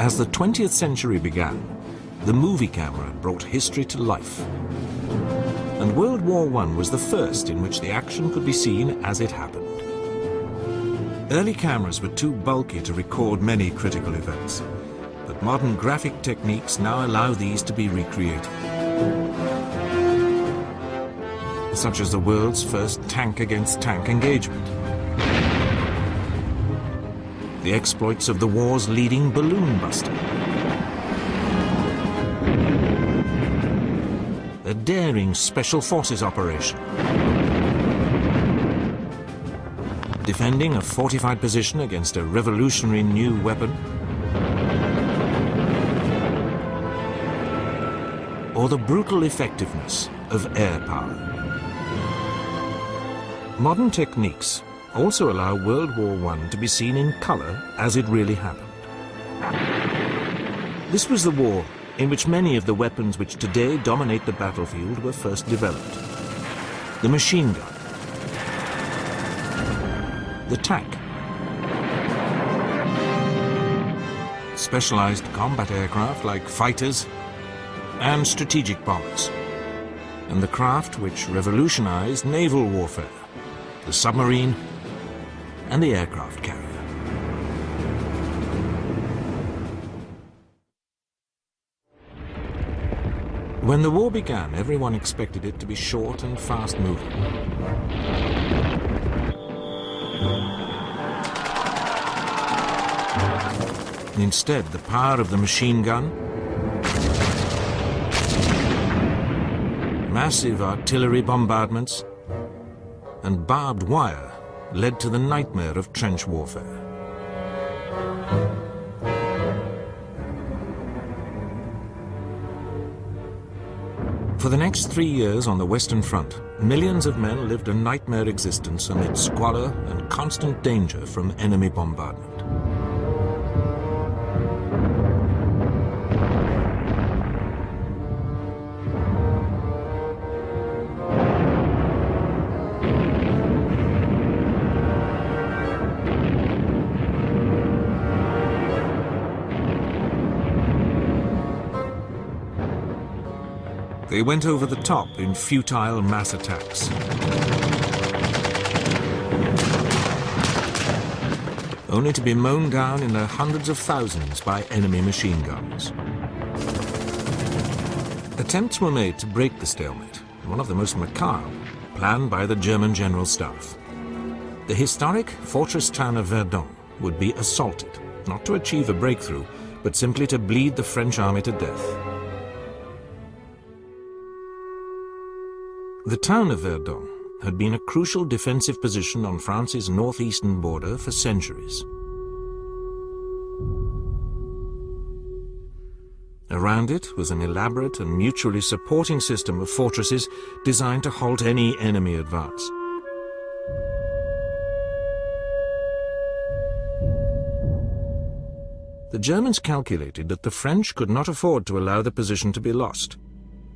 As the 20th century began, the movie camera brought history to life. And World War I was the first in which the action could be seen as it happened. Early cameras were too bulky to record many critical events, but modern graphic techniques now allow these to be recreated. Such as the world's first tank-against-tank engagement, the exploits of the war's leading balloon buster, a daring special forces operation, defending a fortified position against a revolutionary new weapon, or the brutal effectiveness of air power. Modern techniques also allow World War I to be seen in color as it really happened. This was the war in which many of the weapons which today dominate the battlefield were first developed. The machine gun, the tank, specialized combat aircraft like fighters and strategic bombers, and the craft which revolutionized naval warfare, the submarine and the aircraft carrier. When the war began, everyone expected it to be short and fast-moving. Instead, the power of the machine gun, massive artillery bombardments, and barbed wire led to the nightmare of trench warfare. For the next 3 years on the Western Front, millions of men lived a nightmare existence amid squalor and constant danger from enemy bombardment. They went over the top in futile mass attacks, only to be mown down in their hundreds of thousands by enemy machine guns. Attempts were made to break the stalemate, one of the most macabre, planned by the German General Staff. The historic fortress town of Verdun would be assaulted, not to achieve a breakthrough, but simply to bleed the French army to death. The town of Verdun had been a crucial defensive position on France's northeastern border for centuries. Around it was an elaborate and mutually supporting system of fortresses designed to halt any enemy advance. The Germans calculated that the French could not afford to allow the position to be lost.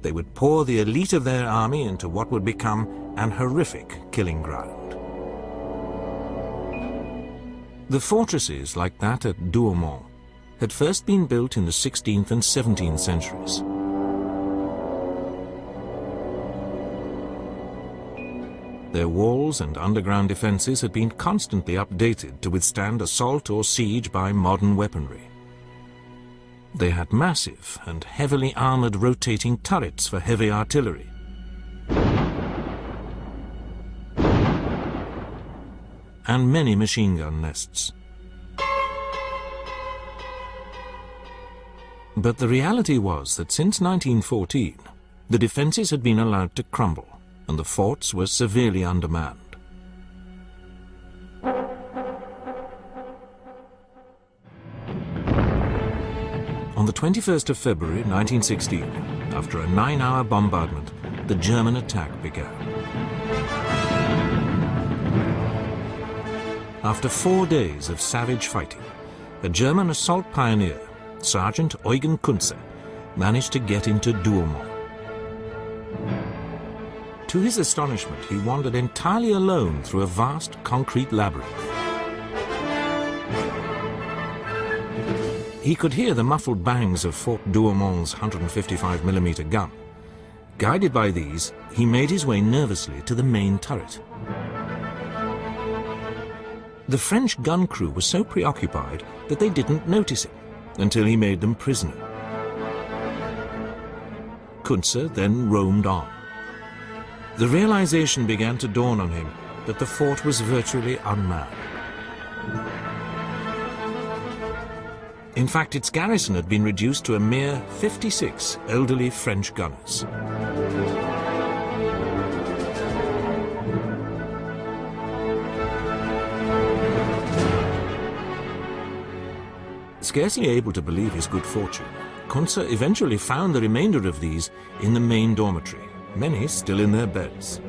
They would pour the elite of their army into what would become an horrific killing ground. The fortresses, like that at Douaumont, had first been built in the 16th and 17th centuries. Their walls and underground defenses had been constantly updated to withstand assault or siege by modern weaponry. They had massive and heavily armored rotating turrets for heavy artillery, and many machine gun nests. But the reality was that since 1914, the defenses had been allowed to crumble, and the forts were severely undermanned. On the 21st of February 1916, after a 9-hour bombardment, the German attack began. After 4 days of savage fighting, a German assault pioneer, Sergeant Eugen Kunze, managed to get into Douaumont. To his astonishment, he wandered entirely alone through a vast concrete labyrinth. He could hear the muffled bangs of Fort Douaumond's 155mm gun. Guided by these, he made his way nervously to the main turret. The French gun crew was so preoccupied that they didn't notice him until he made them prisoner. Kuntze then roamed on. The realization began to dawn on him that the fort was virtually unmanned. In fact, its garrison had been reduced to a mere 56 elderly French gunners. Scarcely able to believe his good fortune, Kuntze eventually found the remainder of these in the main dormitory, many still in their beds.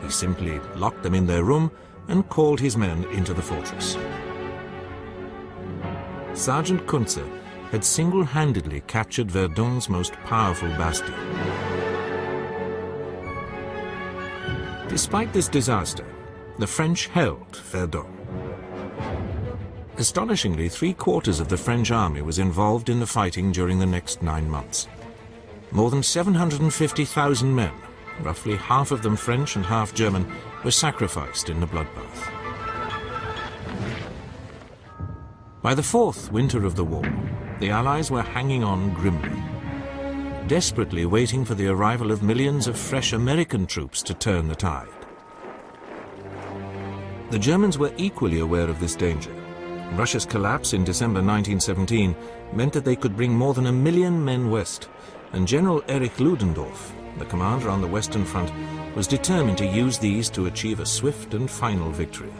He simply locked them in their room and called his men into the fortress. Sergeant Kuntze had single-handedly captured Verdun's most powerful bastion. Despite this disaster, the French held Verdun. Astonishingly, 3/4 of the French army was involved in the fighting during the next 9 months. More than 750,000 men, roughly half of them French and half German, were sacrificed in the bloodbath. By the 4th winter of the war, the Allies were hanging on grimly, desperately waiting for the arrival of millions of fresh American troops to turn the tide. The Germans were equally aware of this danger. Russia's collapse in December 1917 meant that they could bring more than 1 million men west, and General Erich Ludendorff, the commander on the Western Front, was determined to use these to achieve a swift and final victory.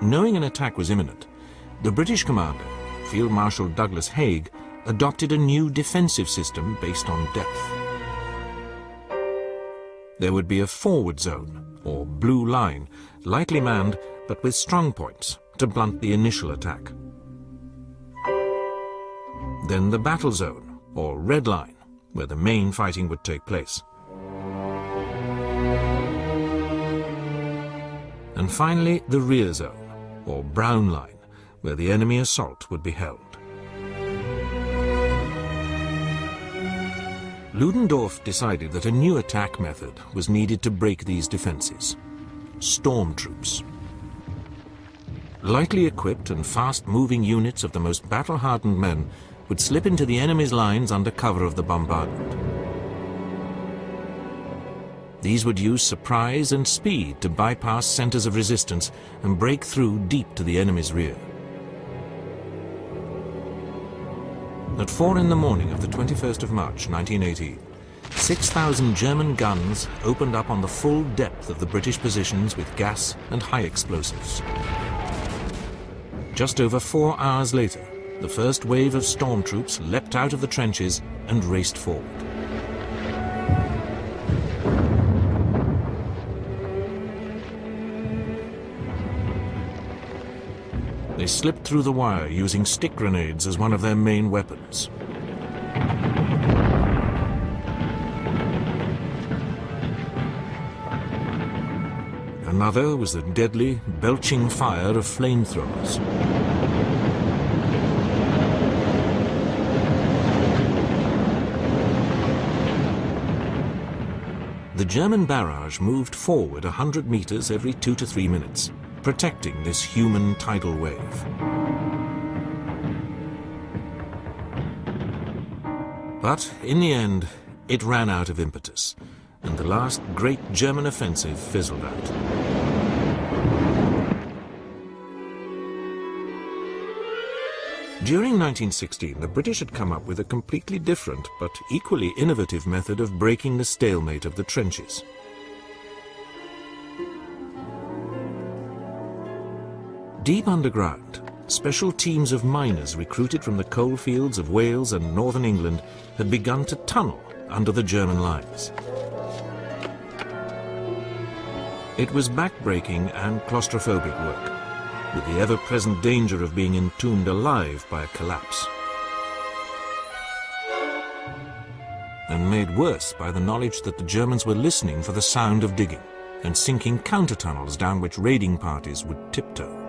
Knowing an attack was imminent, the British commander, Field Marshal Douglas Haig, adopted a new defensive system based on depth. There would be a forward zone, or blue line, lightly manned but with strong points to blunt the initial attack. Then the battle zone, or red line, where the main fighting would take place. And finally, the rear zone, or brown line, where the enemy assault would be held. Ludendorff decided that a new attack method was needed to break these defenses: storm troops. Lightly equipped and fast-moving units of the most battle-hardened men would slip into the enemy's lines under cover of the bombardment. These would use surprise and speed to bypass centers of resistance and break through deep to the enemy's rear. At 4 in the morning of the 21st of March, 1918, 6,000 German guns opened up on the full depth of the British positions with gas and high explosives. Just over 4 hours later, the first wave of storm troops leapt out of the trenches and raced forward. They slipped through the wire using stick grenades as one of their main weapons. Another was the deadly, belching fire of flamethrowers. The German barrage moved forward 100 meters every 2 to 3 minutes, protecting this human tidal wave. But in the end, it ran out of impetus, and the last great German offensive fizzled out. During 1916, the British had come up with a completely different but equally innovative method of breaking the stalemate of the trenches. Deep underground, special teams of miners recruited from the coal fields of Wales and northern England had begun to tunnel under the German lines. It was back-breaking and claustrophobic work, with the ever-present danger of being entombed alive by a collapse. And made worse by the knowledge that the Germans were listening for the sound of digging, and sinking counter-tunnels down which raiding parties would tiptoe.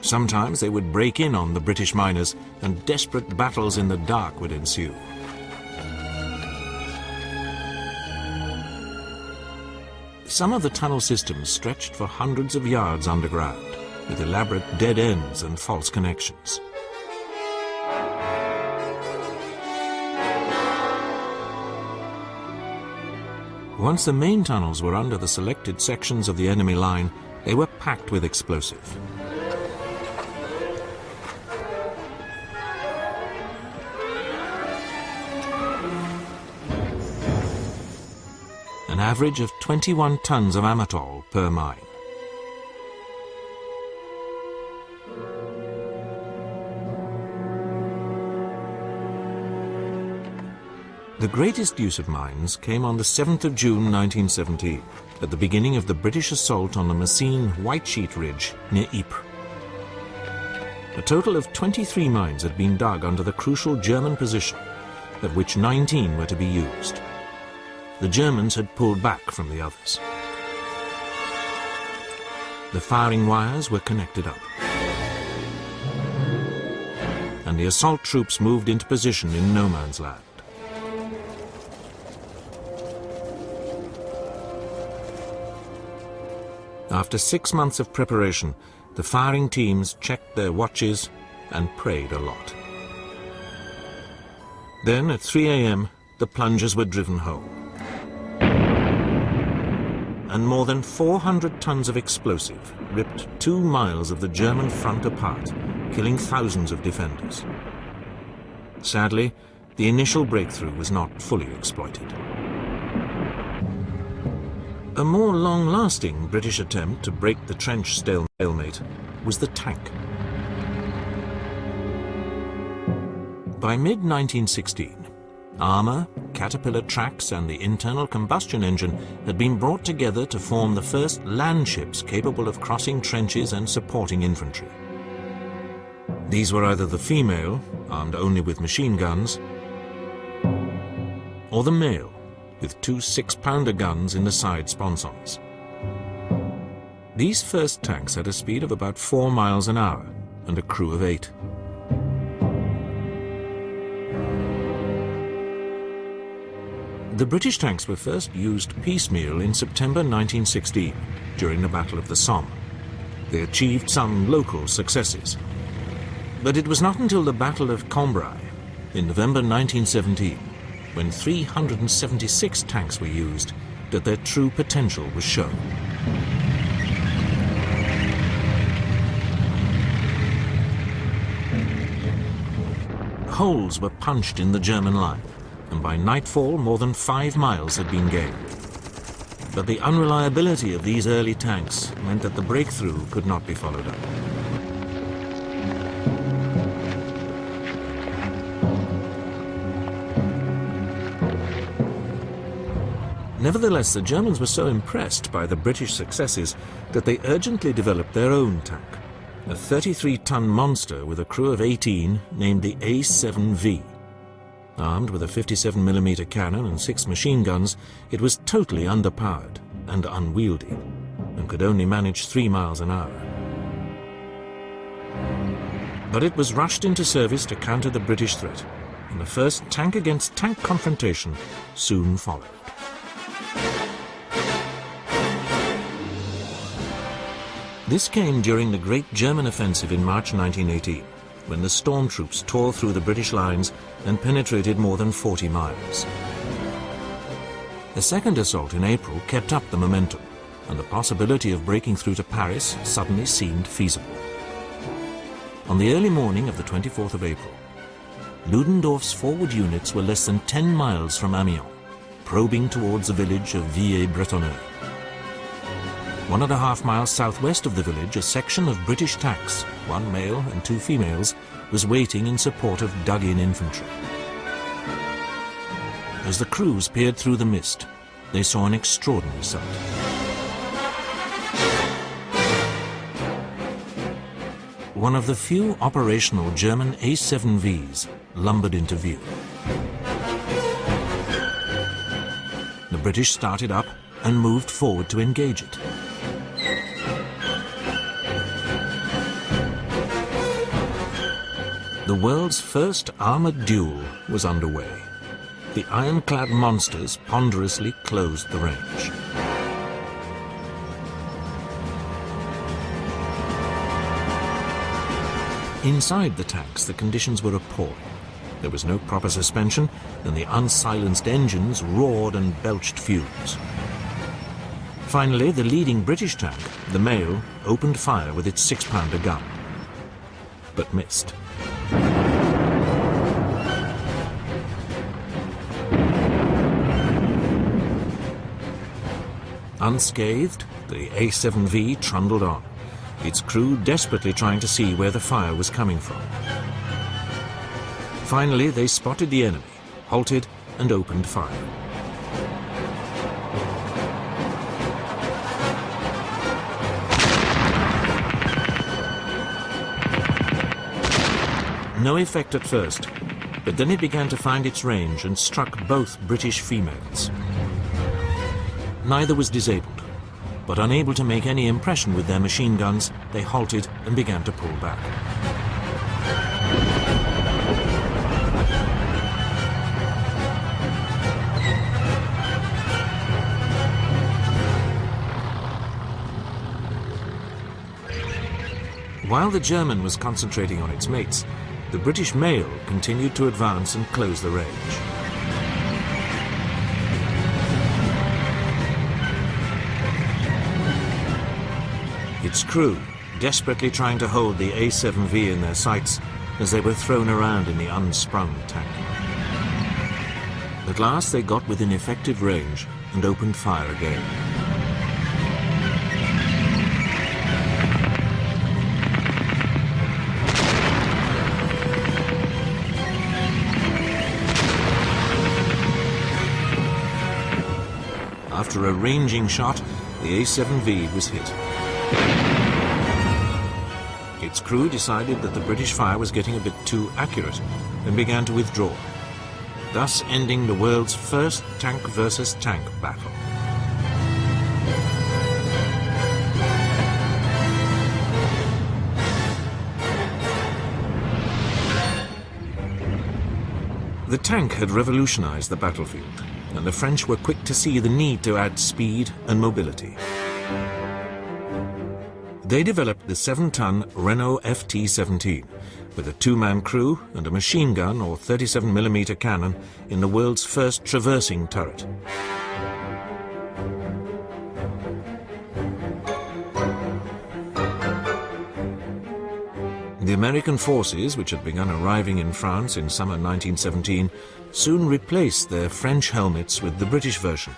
Sometimes they would break in on the British miners, and desperate battles in the dark would ensue. Some of the tunnel systems stretched for hundreds of yards underground, with elaborate dead ends and false connections. Once the main tunnels were under the selected sections of the enemy line, they were packed with explosive. An average of 21 tons of amatol per mine. The greatest use of mines came on the 7th of June 1917, at the beginning of the British assault on the Messines White Sheet Ridge near Ypres. A total of 23 mines had been dug under the crucial German position, of which 19 were to be used. The Germans had pulled back from the others. The firing wires were connected up, and the assault troops moved into position in no man's land. After 6 months of preparation, the firing teams checked their watches and prayed a lot. Then, at 3 a.m., the plungers were driven home. And more than 400 tons of explosive ripped 2 miles of the German front apart, killing thousands of defenders. Sadly, the initial breakthrough was not fully exploited. A more long-lasting British attempt to break the trench stalemate was the tank. By mid-1916, armour, caterpillar tracks and the internal combustion engine had been brought together to form the first land ships capable of crossing trenches and supporting infantry. These were either the female, armed only with machine guns, or the male, with 2 6-pounder guns in the side sponsons. These first tanks had a speed of about 4 miles an hour and a crew of 8. The British tanks were first used piecemeal in September 1916, during the Battle of the Somme. They achieved some local successes. But it was not until the Battle of Cambrai, in November 1917, when 376 tanks were used, that their true potential was shown. Holes were punched in the German line, and by nightfall more than 5 miles had been gained. But the unreliability of these early tanks meant that the breakthrough could not be followed up. Nevertheless, the Germans were so impressed by the British successes that they urgently developed their own tank, a 33-ton monster with a crew of 18 named the A7V. Armed with a 57mm cannon and 6 machine guns, it was totally underpowered and unwieldy, and could only manage 3 miles an hour. But it was rushed into service to counter the British threat, and the first tank-against-tank confrontation soon followed. This came during the Great German Offensive in March 1918, when the storm troops tore through the British lines and penetrated more than 40 miles. The second assault in April kept up the momentum, and the possibility of breaking through to Paris suddenly seemed feasible. On the early morning of the 24th of April, Ludendorff's forward units were less than 10 miles from Amiens, probing towards the village of Villers-Bretonneux. 1.5 miles southwest of the village, a section of British tanks, 1 male and 2 females, was waiting in support of dug-in infantry. As the crews peered through the mist, they saw an extraordinary sight. One of the few operational German A7Vs lumbered into view. British started up and moved forward to engage it. The world's first armoured duel was underway. The ironclad monsters ponderously closed the range. Inside the tanks, the conditions were appalling. There was no proper suspension, and the unsilenced engines roared and belched fumes. Finally, the leading British tank, the Mail, opened fire with its 6-pounder gun, but missed. Unscathed, the A7V trundled on, its crew desperately trying to see where the fire was coming from. Finally, they spotted the enemy, halted, and opened fire. No effect at first, but then it began to find its range and struck both British females. Neither was disabled, but unable to make any impression with their machine guns, they halted and began to pull back. While the German was concentrating on its mates, the British Mail continued to advance and close the range. Its crew, desperately trying to hold the A7V in their sights as they were thrown around in the unsprung tank. At last they got within effective range and opened fire again. After a ranging shot, the A7V was hit. Its crew decided that the British fire was getting a bit too accurate and began to withdraw, thus ending the world's first tank versus tank battle. The tank had revolutionized the battlefield, and the French were quick to see the need to add speed and mobility. They developed the 7-ton Renault FT-17 with a 2-man crew and a machine gun or 37mm cannon in the world's first traversing turret. The American forces, which had begun arriving in France in summer 1917, soon replaced their French helmets with the British version,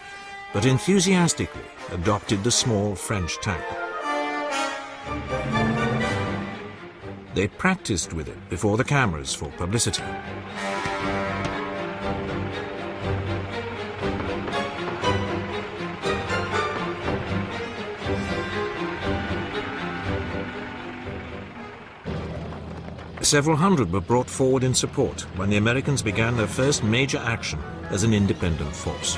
but enthusiastically adopted the small French tank. They practiced with it before the cameras for publicity. Several hundred were brought forward in support when the Americans began their first major action as an independent force.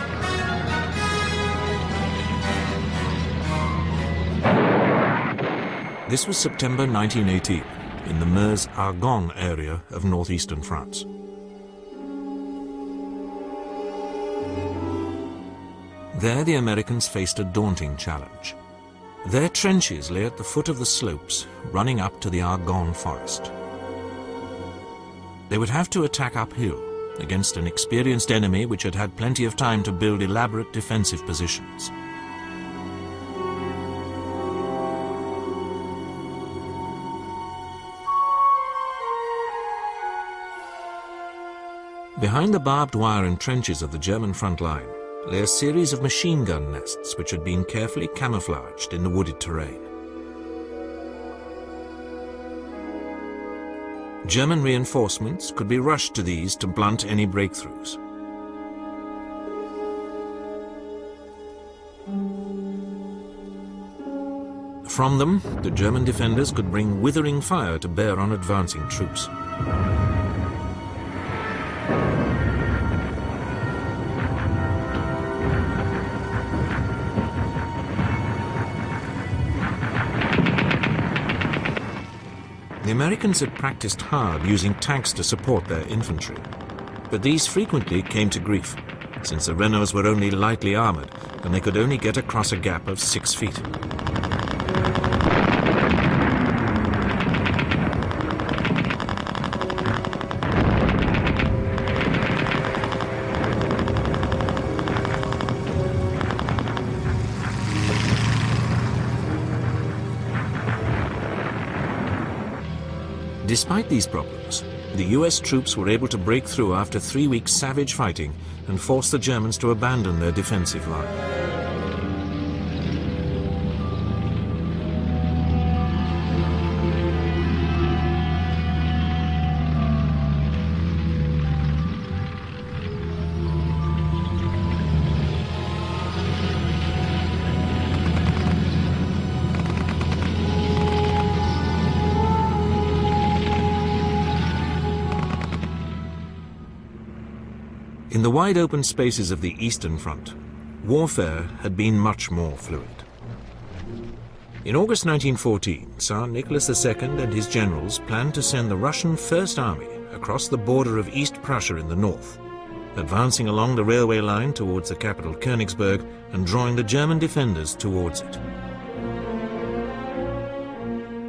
This was September 1918 in the Meuse-Argonne area of northeastern France. There the Americans faced a daunting challenge. Their trenches lay at the foot of the slopes running up to the Argonne forest. They would have to attack uphill against an experienced enemy which had had plenty of time to build elaborate defensive positions. Behind the barbed wire and trenches of the German front line lay a series of machine gun nests which had been carefully camouflaged in the wooded terrain. German reinforcements could be rushed to these to blunt any breakthroughs. From them, the German defenders could bring withering fire to bear on advancing troops. The Americans had practiced hard using tanks to support their infantry, but these frequently came to grief, since the Renaults were only lightly armored and they could only get across a gap of 6 feet. Despite these problems, the US troops were able to break through after 3 weeks' savage fighting and force the Germans to abandon their defensive line. In the wide open spaces of the Eastern Front, warfare had been much more fluid. In August 1914, Tsar Nicholas II and his generals planned to send the Russian First Army across the border of East Prussia in the north, advancing along the railway line towards the capital Königsberg and drawing the German defenders towards it.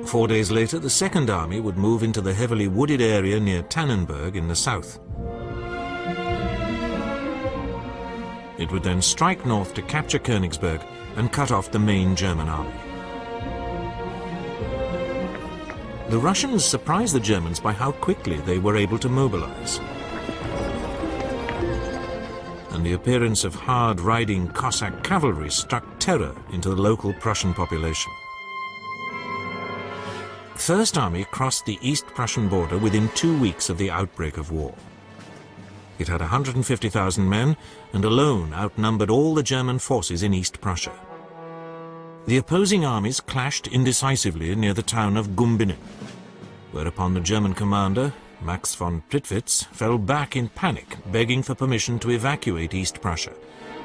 4 days later, the Second Army would move into the heavily wooded area near Tannenberg in the south. It would then strike north to capture Königsberg and cut off the main German army. The Russians surprised the Germans by how quickly they were able to mobilize. And the appearance of hard-riding Cossack cavalry struck terror into the local Prussian population. First Army crossed the East Prussian border within 2 weeks of the outbreak of war. It had 150,000 men and alone outnumbered all the German forces in East Prussia. The opposing armies clashed indecisively near the town of Gumbinnen, whereupon the German commander, Max von Prittwitz, fell back in panic, begging for permission to evacuate East Prussia,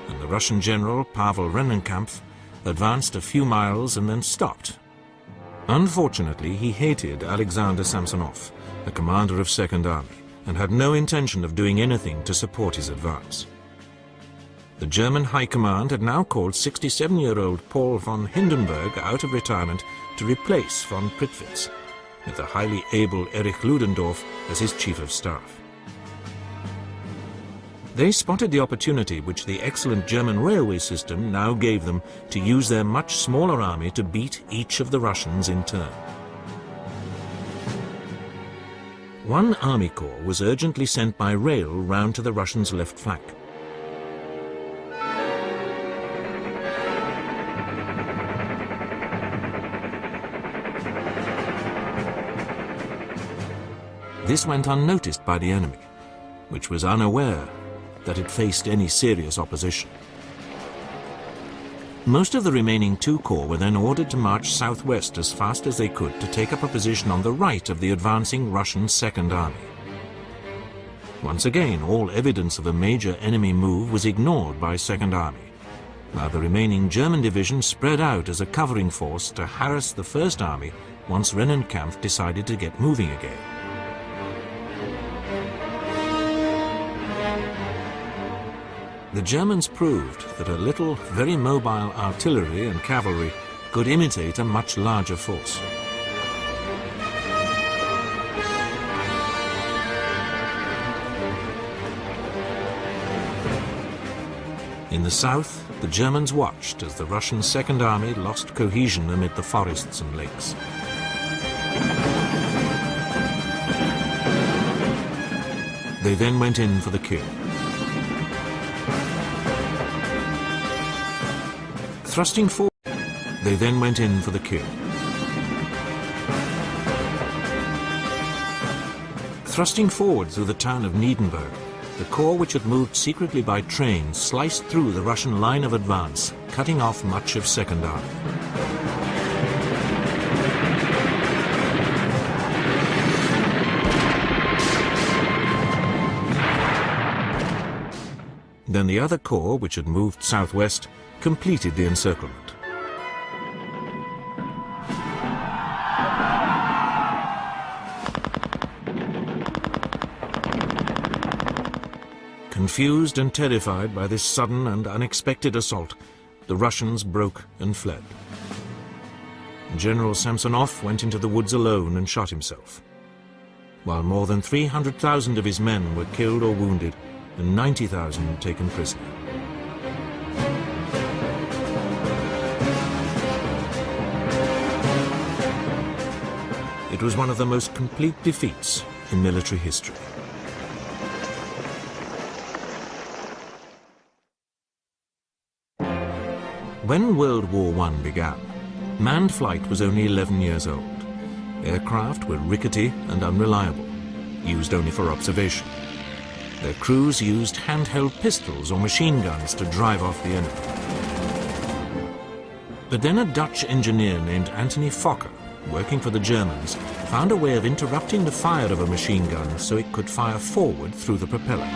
and the Russian general Pavel Rennenkampf advanced a few miles and then stopped. Unfortunately, he hated Alexander Samsonov, the commander of Second Army, and had no intention of doing anything to support his advance. The German High Command had now called 67-year-old Paul von Hindenburg out of retirement to replace von Prittwitz, with the highly able Erich Ludendorff as his chief of staff. They spotted the opportunity which the excellent German railway system now gave them to use their much smaller army to beat each of the Russians in turn. One army corps was urgently sent by rail round to the Russians' left flank. This went unnoticed by the enemy, which was unaware that it faced any serious opposition. Most of the remaining 2 corps were then ordered to march southwest as fast as they could to take up a position on the right of the advancing Russian Second Army. Once again, all evidence of a major enemy move was ignored by Second Army, while the remaining German division spread out as a covering force to harass the First Army once Rennenkampf decided to get moving again. The Germans proved that a little, very mobile artillery and cavalry could imitate a much larger force. In the south, the Germans watched as the Russian Second Army lost cohesion amid the forests and lakes. They then went in for the kill. Thrusting forward, they then went in for the kill. Thrusting forward through the town of Niedenberg, the corps which had moved secretly by train sliced through the Russian line of advance, cutting off much of Second Army. Then the other corps, which had moved southwest, completed the encirclement. Confused and terrified by this sudden and unexpected assault, the Russians broke and fled. General Samsonov went into the woods alone and shot himself, while more than 300,000 of his men were killed or wounded and 90,000 taken prisoner. It was one of the most complete defeats in military history. When World War I began, manned flight was only 11 years old. Aircraft were rickety and unreliable, used only for observation. Their crews used handheld pistols or machine guns to drive off the enemy. But then a Dutch engineer named Anthony Fokker, working for the Germans, found a way of interrupting the fire of a machine gun so it could fire forward through the propeller.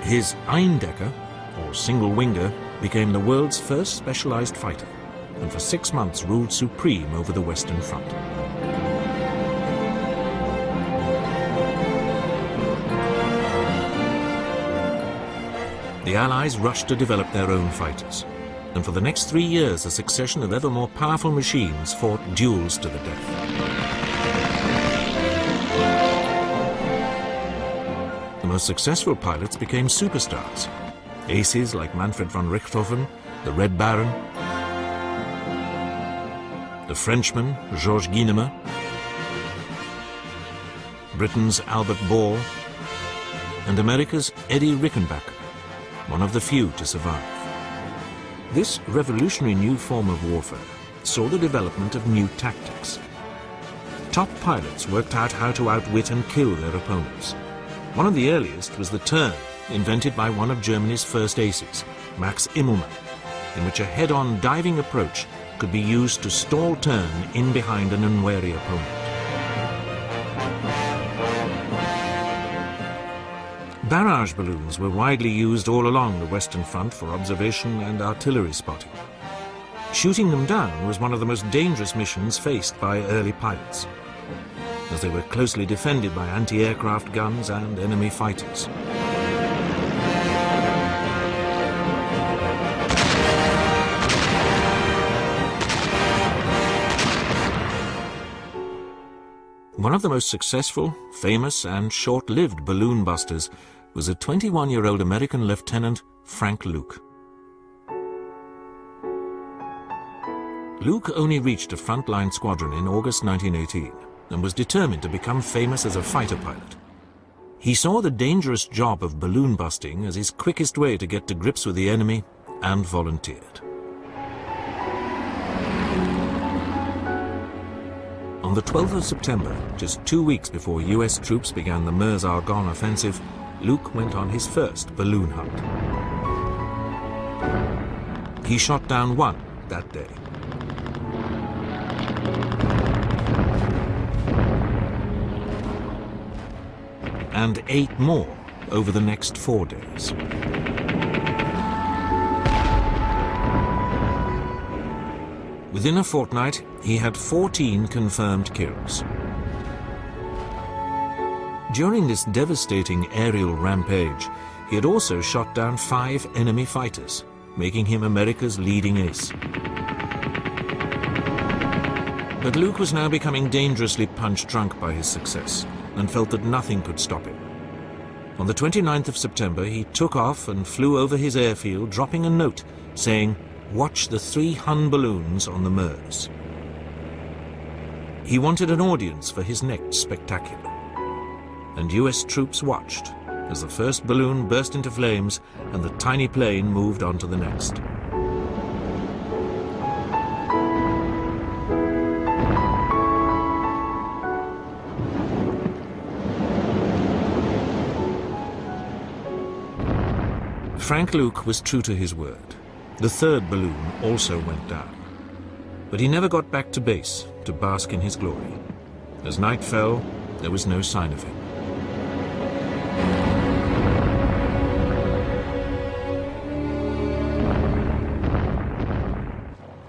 His Eindecker, or single-winger, became the world's first specialized fighter, and for 6 months ruled supreme over the Western Front. The Allies rushed to develop their own fighters, and for the next 3 years a succession of ever more powerful machines fought duels to the death. The most successful pilots became superstars. Aces like Manfred von Richthofen, the Red Baron, the Frenchman Georges Guynemer, Britain's Albert Ball, and America's Eddie Rickenbacker, one of the few to survive. This revolutionary new form of warfare saw the development of new tactics. Top pilots worked out how to outwit and kill their opponents. One of the earliest was the turn, invented by one of Germany's first aces, Max Immelmann, in which a head-on diving approach could be used to stall turn in behind an unwary opponent. Barrage balloons were widely used all along the Western Front for observation and artillery spotting. Shooting them down was one of the most dangerous missions faced by early pilots, as they were closely defended by anti-aircraft guns and enemy fighters. One of the most successful, famous, and short-lived balloon busters was a 21-year-old American Lieutenant Frank Luke. Luke only reached a frontline squadron in August 1918 and was determined to become famous as a fighter pilot. He saw the dangerous job of balloon busting as his quickest way to get to grips with the enemy and volunteered. On the 12th of September, just 2 weeks before US troops began the Meuse-Argonne offensive, Luke went on his first balloon hunt. He shot down one that day. And 8 more over the next 4 days. Within a fortnight, he had 14 confirmed kills. During this devastating aerial rampage, he had also shot down 5 enemy fighters, making him America's leading ace. But Luke was now becoming dangerously punch-drunk by his success, and felt that nothing could stop him. On the 29th of September, he took off and flew over his airfield, dropping a note saying, "Watch the 3 Hun balloons on the Meuse." He wanted an audience for his next spectacular. And US troops watched as the first balloon burst into flames and the tiny plane moved on to the next. Frank Luke was true to his word. The 3rd balloon also went down. But he never got back to base to bask in his glory. As night fell, there was no sign of him.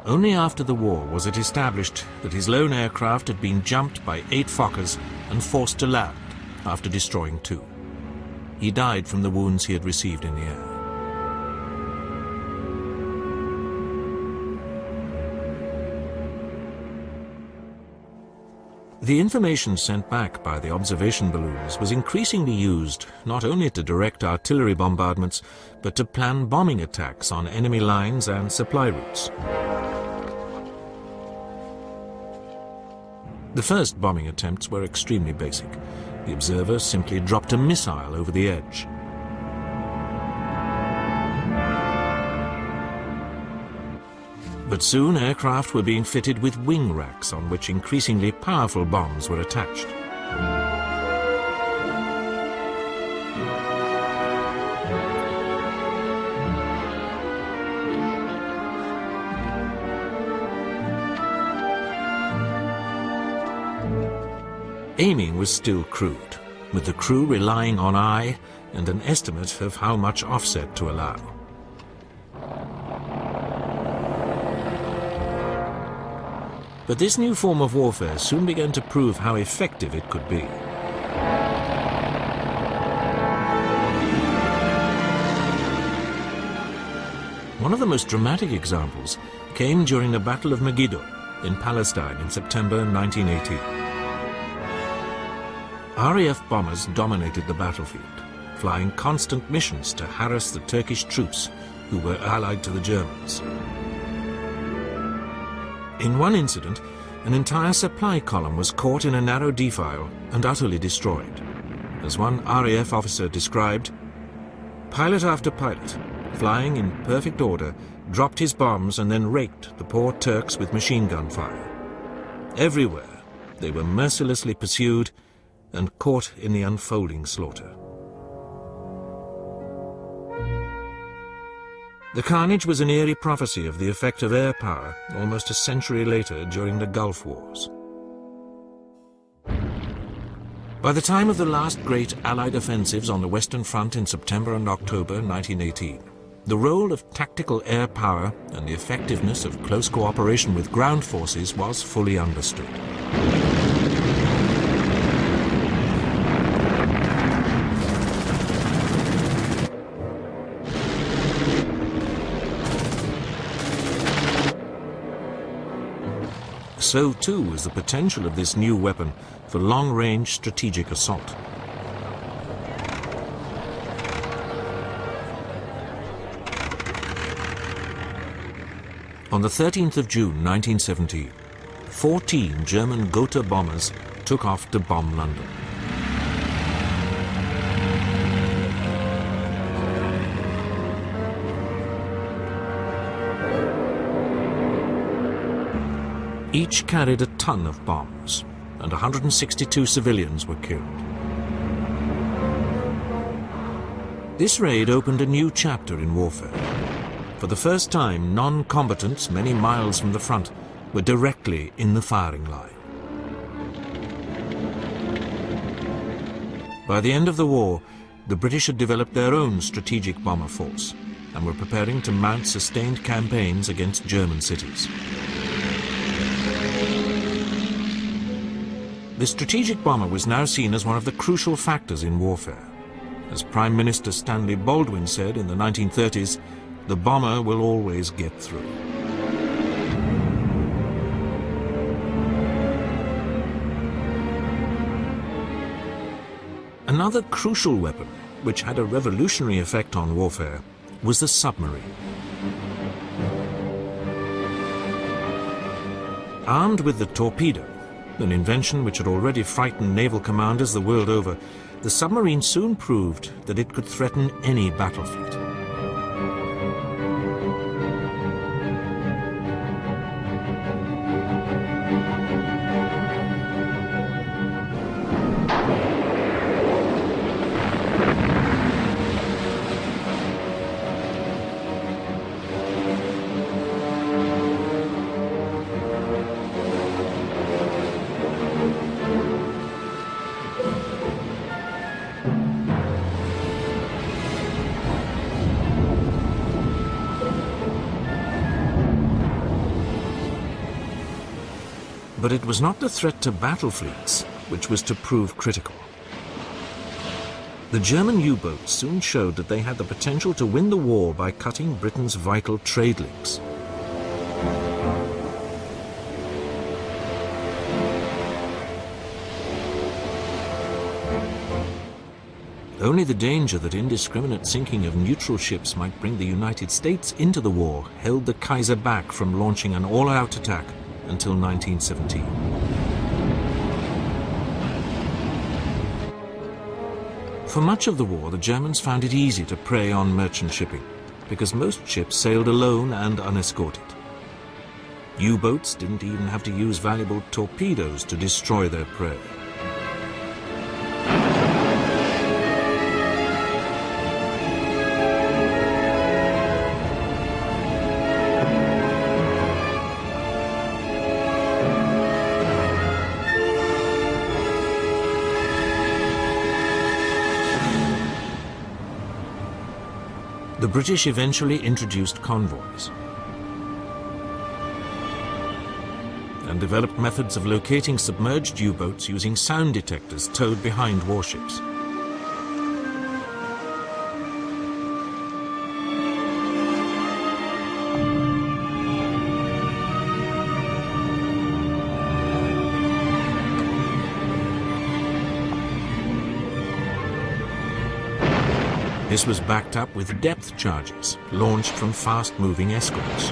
Only after the war was it established that his lone aircraft had been jumped by 8 Fokkers and forced to land after destroying 2. He died from the wounds he had received in the air. The information sent back by the observation balloons was increasingly used not only to direct artillery bombardments, but to plan bombing attacks on enemy lines and supply routes. The first bombing attempts were extremely basic. The observer simply dropped a missile over the edge. But soon aircraft were being fitted with wing racks on which increasingly powerful bombs were attached. Aiming was still crude, with the crew relying on eye and an estimate of how much offset to allow. But this new form of warfare soon began to prove how effective it could be. One of the most dramatic examples came during the Battle of Megiddo in Palestine in September 1918. RAF bombers dominated the battlefield, flying constant missions to harass the Turkish troops who were allied to the Germans. In one incident, an entire supply column was caught in a narrow defile and utterly destroyed. As one RAF officer described, pilot after pilot, flying in perfect order, dropped his bombs and then raked the poor Turks with machine gun fire. Everywhere, they were mercilessly pursued and caught in the unfolding slaughter. The carnage was an eerie prophecy of the effect of air power almost a century later during the Gulf Wars. By the time of the last great Allied offensives on the Western Front in September and October 1918, the role of tactical air power and the effectiveness of close cooperation with ground forces was fully understood. So too was the potential of this new weapon for long-range strategic assault. On the 13th of June 1917, 14 German Gotha bombers took off to bomb London. Each carried a ton of bombs, and 162 civilians were killed. This raid opened a new chapter in warfare. For the first time, non-combatants many miles from the front were directly in the firing line. By the end of the war, the British had developed their own strategic bomber force and were preparing to mount sustained campaigns against German cities. The strategic bomber was now seen as one of the crucial factors in warfare. As Prime Minister Stanley Baldwin said in the 1930s, the bomber will always get through. Another crucial weapon, which had a revolutionary effect on warfare, was the submarine. Armed with the torpedo, an invention which had already frightened naval commanders the world over, the submarine soon proved that it could threaten any battlefield. But it was not the threat to battle fleets which was to prove critical. The German U-boats soon showed that they had the potential to win the war by cutting Britain's vital trade links. Only the danger that indiscriminate sinking of neutral ships might bring the United States into the war held the Kaiser back from launching an all-out attack until 1917. For much of the war, the Germans found it easy to prey on merchant shipping, because most ships sailed alone and unescorted. U-boats didn't even have to use valuable torpedoes to destroy their prey. The British eventually introduced convoys and developed methods of locating submerged U-boats using sound detectors towed behind warships. This was backed up with depth charges launched from fast-moving escorts.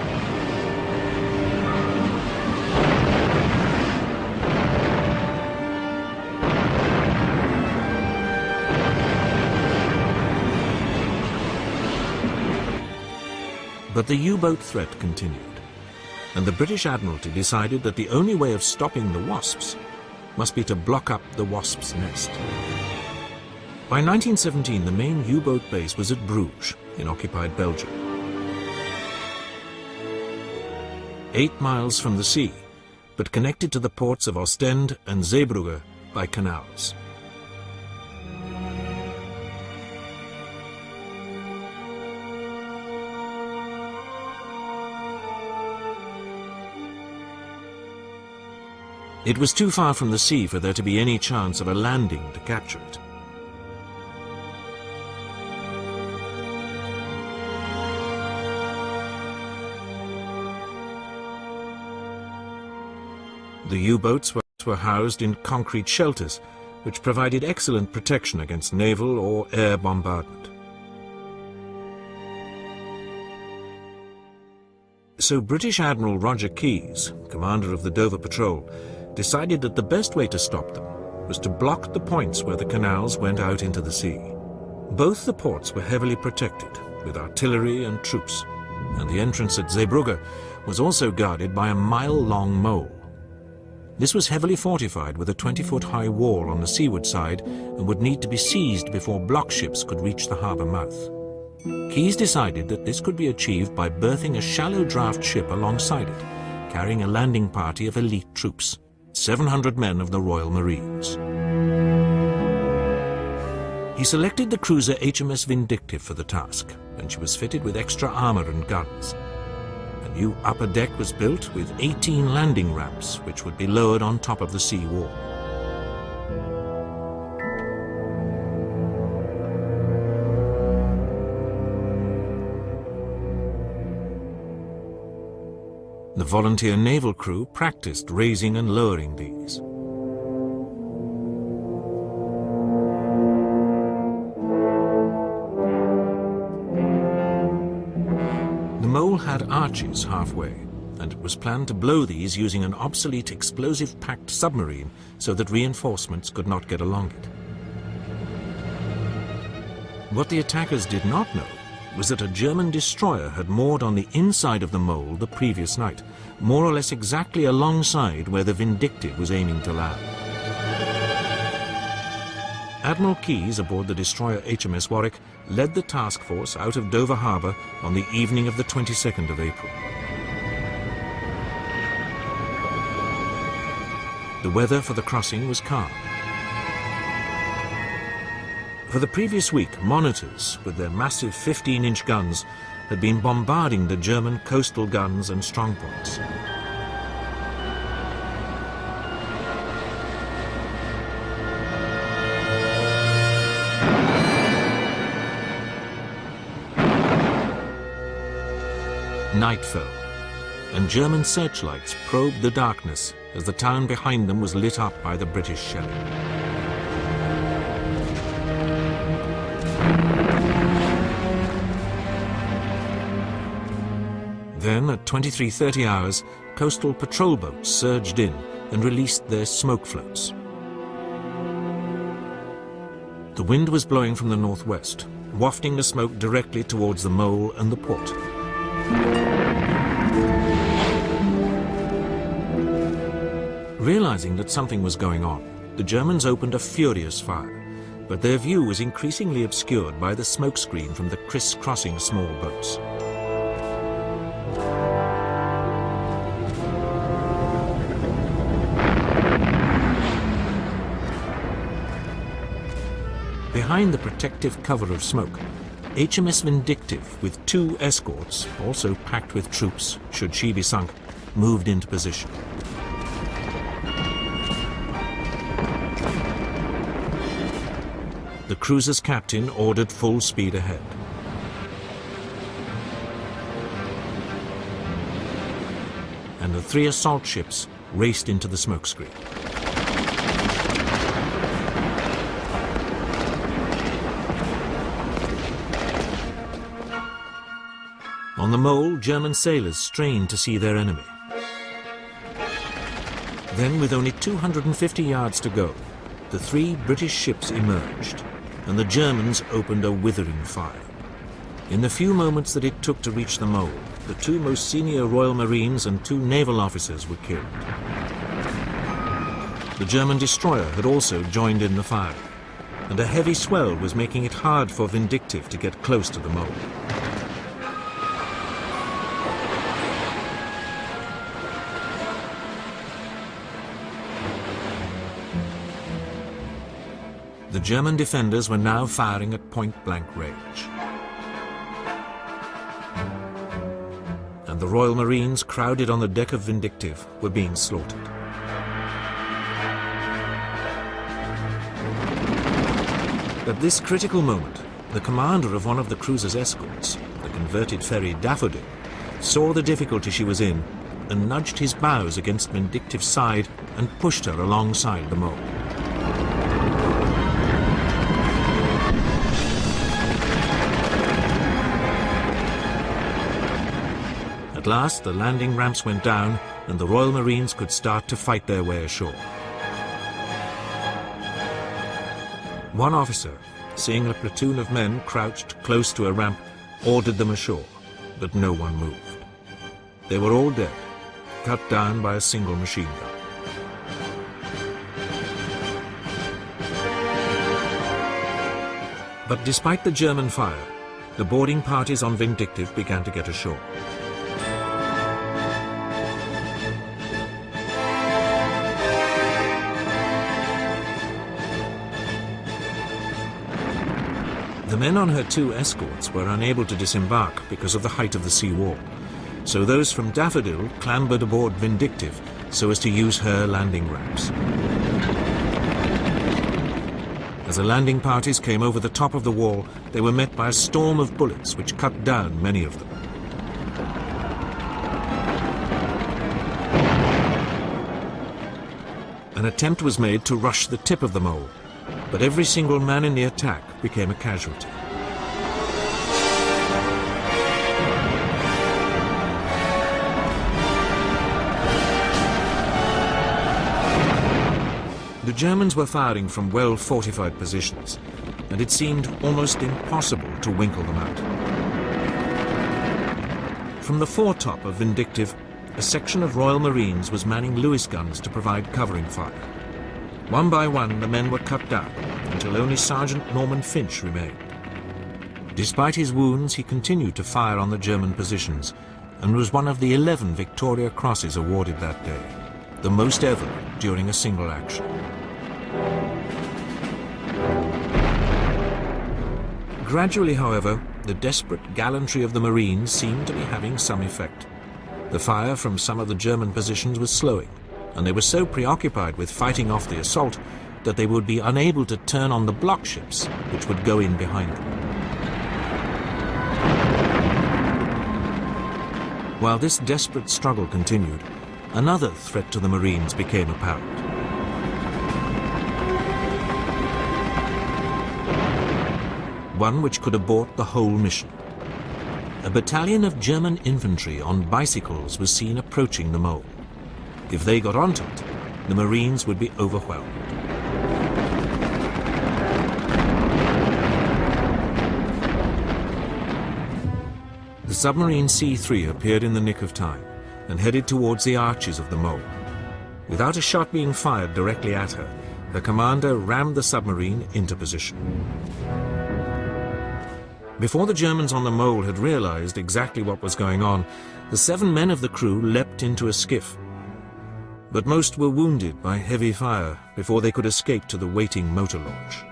But the U-boat threat continued, and the British Admiralty decided that the only way of stopping the Wasps must be to block up the Wasp's nest. By 1917, the main U-boat base was at Bruges, in occupied Belgium. 8 miles from the sea, but connected to the ports of Ostend and Zeebrugge by canals. It was too far from the sea for there to be any chance of a landing to capture it. The U-boats were housed in concrete shelters, which provided excellent protection against naval or air bombardment. So British Admiral Roger Keyes, commander of the Dover Patrol, decided that the best way to stop them was to block the points where the canals went out into the sea. Both the ports were heavily protected, with artillery and troops, and the entrance at Zeebrugge was also guarded by a mile-long mole. This was heavily fortified with a 20-foot-high wall on the seaward side and would need to be seized before block ships could reach the harbour mouth. Keyes decided that this could be achieved by berthing a shallow draft ship alongside it, carrying a landing party of elite troops, 700 men of the Royal Marines. He selected the cruiser HMS Vindictive for the task, and she was fitted with extra armour and guns. A new upper deck was built with 18 landing ramps, which would be lowered on top of the sea wall. The volunteer naval crew practiced raising and lowering these. The mole had arches halfway, and it was planned to blow these using an obsolete explosive-packed submarine so that reinforcements could not get along it. What the attackers did not know was that a German destroyer had moored on the inside of the mole the previous night, more or less exactly alongside where the Vindictive was aiming to land. Admiral Keyes, aboard the destroyer HMS Warwick, led the task force out of Dover Harbour on the evening of the 22nd of April. The weather for the crossing was calm. For the previous week, monitors, with their massive 15-inch guns, had been bombarding the German coastal guns and strongpoints. Night fell, and German searchlights probed the darkness as the town behind them was lit up by the British shelling. Then, at 23:30 hours, coastal patrol boats surged in and released their smoke floats. The wind was blowing from the northwest, wafting the smoke directly towards the mole and the port. Realizing that something was going on, the Germans opened a furious fire, but their view was increasingly obscured by the smokescreen from the criss-crossing small boats. Behind the protective cover of smoke, HMS Vindictive, with 2 escorts, also packed with troops, should she be sunk, moved into position. The cruiser's captain ordered full speed ahead. And the 3 assault ships raced into the smokescreen. On the mole, German sailors strained to see their enemy. Then, with only 250 yards to go, the 3 British ships emerged, and the Germans opened a withering fire. In the few moments that it took to reach the mole, the 2 most senior Royal Marines and 2 naval officers were killed. The German destroyer had also joined in the firing, and a heavy swell was making it hard for Vindictive to get close to the mole. The German defenders were now firing at point-blank range. And the Royal Marines, crowded on the deck of Vindictive, were being slaughtered. At this critical moment, the commander of one of the cruiser's escorts, the converted ferry Daffodil, saw the difficulty she was in and nudged his bows against Vindictive's side and pushed her alongside the mole. At last, the landing ramps went down and the Royal Marines could start to fight their way ashore. One officer, seeing a platoon of men crouched close to a ramp, ordered them ashore, but no one moved. They were all dead, cut down by a single machine gun. But despite the German fire, the boarding parties on Vindictive began to get ashore. The men on her 2 escorts were unable to disembark because of the height of the sea wall, so those from Daffodil clambered aboard Vindictive so as to use her landing ramps. As the landing parties came over the top of the wall, they were met by a storm of bullets which cut down many of them. An attempt was made to rush the tip of the mole, but every single man in the attack became a casualty. The Germans were firing from well-fortified positions, and it seemed almost impossible to winkle them out. From the foretop of Vindictive, a section of Royal Marines was manning Lewis guns to provide covering fire. One by one, the men were cut down, until only Sergeant Norman Finch remained. Despite his wounds, he continued to fire on the German positions, and was one of the 11 Victoria Crosses awarded that day, the most ever during a single action. Gradually, however, the desperate gallantry of the Marines seemed to be having some effect. The fire from some of the German positions was slowing, and they were so preoccupied with fighting off the assault that they would be unable to turn on the block ships, which would go in behind them. While this desperate struggle continued, another threat to the Marines became apparent. One which could abort the whole mission. A battalion of German infantry on bicycles was seen approaching the mole. If they got onto it, the Marines would be overwhelmed. The submarine C-3 appeared in the nick of time and headed towards the arches of the mole. Without a shot being fired directly at her, her commander rammed the submarine into position. Before the Germans on the mole had realized exactly what was going on, the 7 men of the crew leapt into a skiff. But most were wounded by heavy fire before they could escape to the waiting motor launch.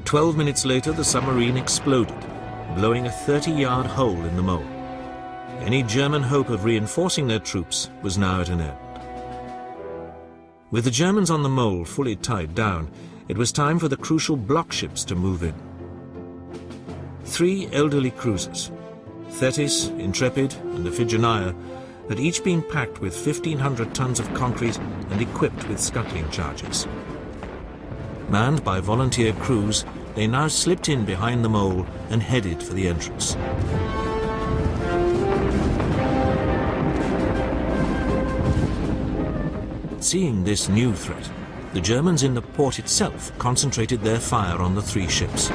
"12 minutes later, the submarine exploded, blowing a 30-yard hole in the mole. Any German hope of reinforcing their troops was now at an end. With the Germans on the mole fully tied down, it was time for the crucial block ships to move in. 3 elderly cruisers, Thetis, Intrepid, and Iphigenia, had each been packed with 1,500 tons of concrete and equipped with scuttling charges. Manned by volunteer crews, they now slipped in behind the mole and headed for the entrance. Seeing this new threat, the Germans in the port itself concentrated their fire on the 3 ships.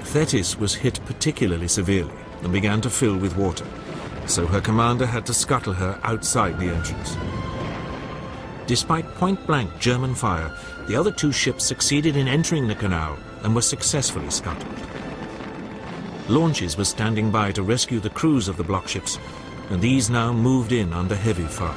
Thetis was hit particularly severely and began to fill with water, so her commander had to scuttle her outside the entrance. Despite point-blank German fire, the other 2 ships succeeded in entering the canal and were successfully scuttled. Launches were standing by to rescue the crews of the block ships, and these now moved in under heavy fire.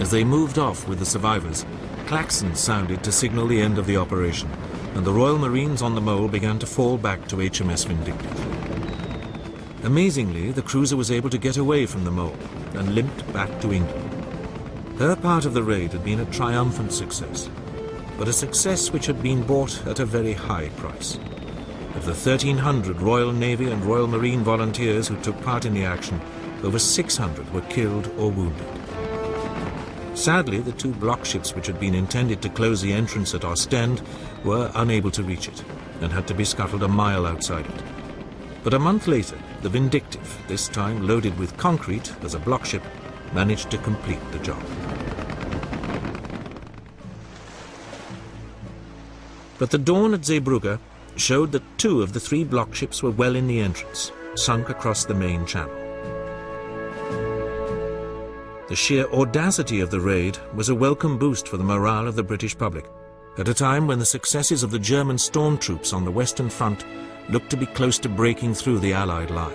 As they moved off with the survivors, klaxons sounded to signal the end of the operation, and the Royal Marines on the mole began to fall back to HMS Vindictive. Amazingly, the cruiser was able to get away from the mole and limped back to England. Her part of the raid had been a triumphant success, but a success which had been bought at a very high price. Of the 1,300 Royal Navy and Royal Marine volunteers who took part in the action, over 600 were killed or wounded. Sadly, the 2 block ships which had been intended to close the entrance at Ostend were unable to reach it and had to be scuttled a mile outside it. But a month later, the Vindictive, this time loaded with concrete as a block ship, managed to complete the job. But the dawn at Zeebrugge showed that 2 of the 3 block ships were well in the entrance, sunk across the main channel. The sheer audacity of the raid was a welcome boost for the morale of the British public, at a time when the successes of the German storm troops on the Western Front looked to be close to breaking through the Allied line.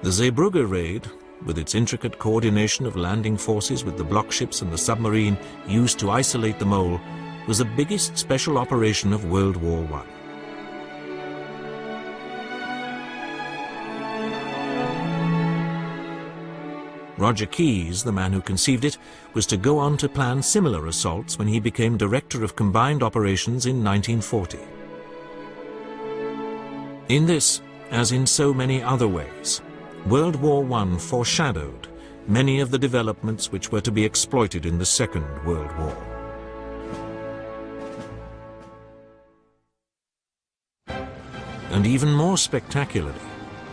The Zeebrugge raid, with its intricate coordination of landing forces with the block ships and the submarine used to isolate the mole, was the biggest special operation of World War I. Roger Keyes, the man who conceived it, was to go on to plan similar assaults when he became Director of Combined Operations in 1940. In this, as in so many other ways, World War I foreshadowed many of the developments which were to be exploited in the Second World War. And even more spectacularly,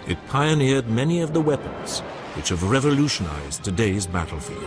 it pioneered many of the weapons which have revolutionized today's battlefield.